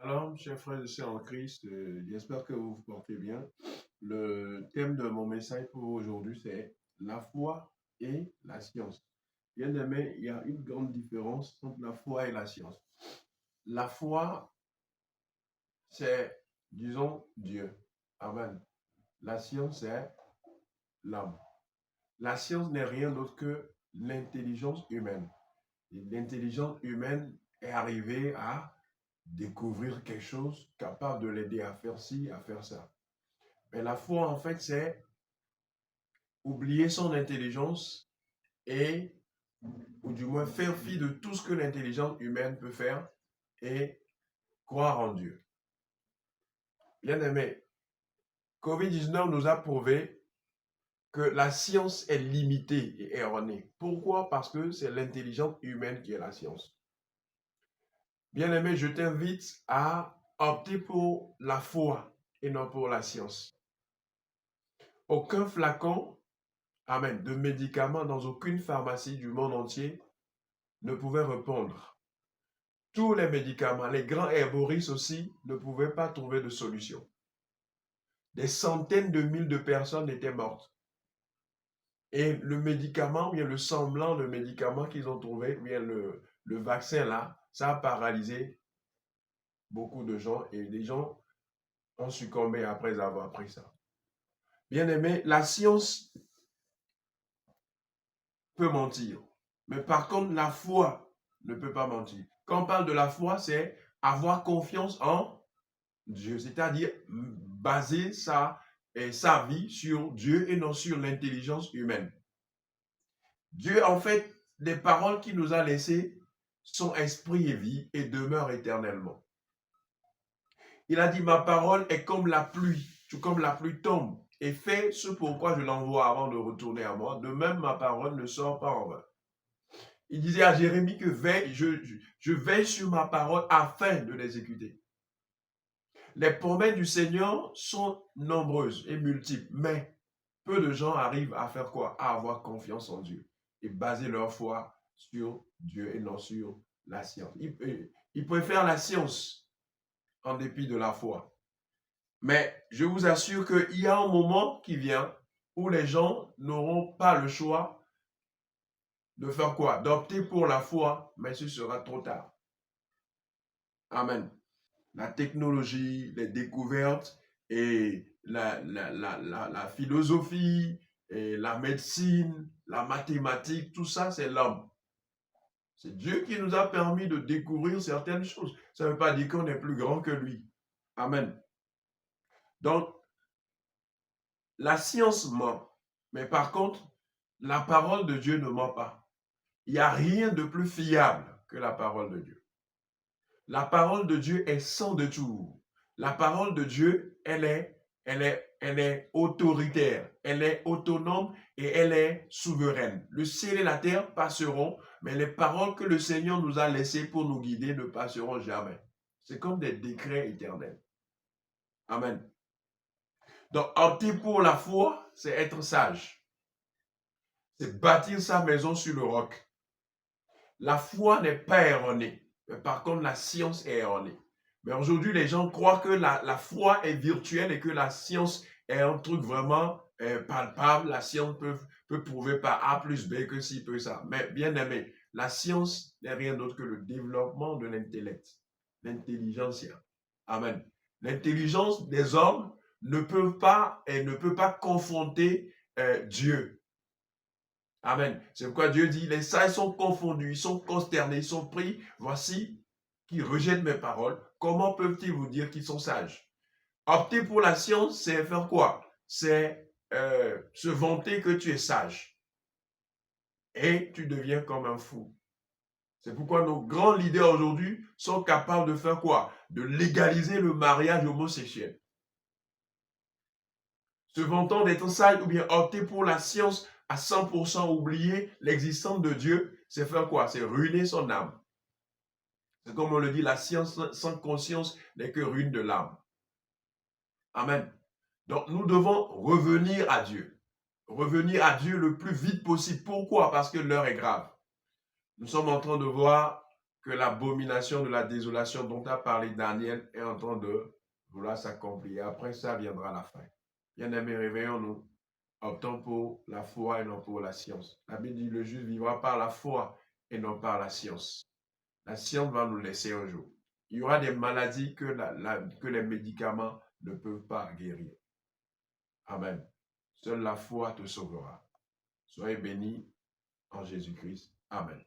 Shalom, chers frères et sœurs en Christ, j'espère que vous vous portez bien. Le thème de mon message pour aujourd'hui, c'est la foi et la science. Bien aimé, il y a une grande différence entre la foi et la science. La foi, c'est, disons, Dieu. Amen. La science, c'est l'homme. La science n'est rien d'autre que l'intelligence humaine. Et l'intelligence humaine est arrivée à découvrir quelque chose capable de l'aider à faire ci, à faire ça. Mais la foi, en fait, c'est oublier son intelligence et, ou du moins, faire fi de tout ce que l'intelligence humaine peut faire et croire en Dieu. Bien aimé, COVID-19 nous a prouvé que la science est limitée et erronée. Pourquoi? Parce que c'est l'intelligence humaine qui est la science. Bien aimé, je t'invite à opter pour la foi et non pour la science. Aucun flacon, amen, de médicaments dans aucune pharmacie du monde entier ne pouvait répondre. Tous les médicaments, les grands herboristes aussi, ne pouvaient pas trouver de solution. Des centaines de milliers de personnes étaient mortes. Et le médicament, ou bien le semblant de médicament qu'ils ont trouvé, ou bien le vaccin là, ça a paralysé beaucoup de gens et des gens ont succombé après avoir pris ça. Bien aimé, la science peut mentir. Mais par contre, la foi ne peut pas mentir. Quand on parle de la foi, c'est avoir confiance en Dieu, c'est-à-dire baser sa vie sur Dieu et non sur l'intelligence humaine. Dieu, en fait, les paroles qu'il nous a laissées sont esprit et vie et demeurent éternellement. Il a dit, ma parole est comme la pluie, tout comme la pluie tombe et fait ce pourquoi je l'envoie avant de retourner à moi. De même, ma parole ne sort pas en vain. Il disait à Jérémie que je veille sur ma parole afin de l'exécuter. Les promesses du Seigneur sont nombreuses et multiples, mais peu de gens arrivent à faire quoi? À avoir confiance en Dieu et baser leur foi sur Dieu et non sur la science. Ils préfèrent la science en dépit de la foi. Mais je vous assure qu'il y a un moment qui vient où les gens n'auront pas le choix de faire quoi? D'opter pour la foi, mais ce sera trop tard. Amen. La technologie, les découvertes et la philosophie, et la médecine, la mathématique, tout ça, c'est l'homme. C'est Dieu qui nous a permis de découvrir certaines choses. Ça ne veut pas dire qu'on est plus grand que lui. Amen. Donc, la science ment, mais par contre, la parole de Dieu ne ment pas. Il n'y a rien de plus fiable que la parole de Dieu. La parole de Dieu est sans détour. La parole de Dieu, elle est autoritaire, elle est autonome et elle est souveraine. Le ciel et la terre passeront, mais les paroles que le Seigneur nous a laissées pour nous guider ne passeront jamais. C'est comme des décrets éternels. Amen. Donc, opter pour la foi, c'est être sage. C'est bâtir sa maison sur le roc. La foi n'est pas erronée. Mais par contre, la science est erronée. Mais aujourd'hui, les gens croient que la foi est virtuelle et que la science est un truc vraiment palpable. La science peut prouver par A plus B que si peut ça. Mais bien aimé, la science n'est rien d'autre que le développement de l'intellect, l'intelligentsia. Amen. L'intelligence des hommes ne peut pas confronter Dieu. Amen. C'est pourquoi Dieu dit, les sages sont confondus, ils sont consternés, ils sont pris. Voici qui rejettent mes paroles. Comment peuvent-ils vous dire qu'ils sont sages? Opter pour la science, c'est faire quoi? C'est se vanter que tu es sage. Et tu deviens comme un fou. C'est pourquoi nos grands leaders aujourd'hui sont capables de faire quoi? De légaliser le mariage homosexuel. Se vantant d'être sage ou bien opter pour la science à 100%, oublier l'existence de Dieu, c'est faire quoi? C'est ruiner son âme. C'est comme on le dit, la science sans conscience n'est que ruine de l'âme. Amen. Donc nous devons revenir à Dieu. Revenir à Dieu le plus vite possible. Pourquoi? Parce que l'heure est grave. Nous sommes en train de voir que l'abomination de la désolation dont a parlé Daniel est en train de vouloir s'accomplir. Après ça viendra la fin. Bien-aimés, réveillons-nous. Optons pour la foi et non pour la science. La Bible dit le juste vivra par la foi et non par la science. La science va nous laisser un jour. Il y aura des maladies que les médicaments ne peuvent pas guérir. Amen. Seule la foi te sauvera. Soyez bénis en Jésus-Christ. Amen.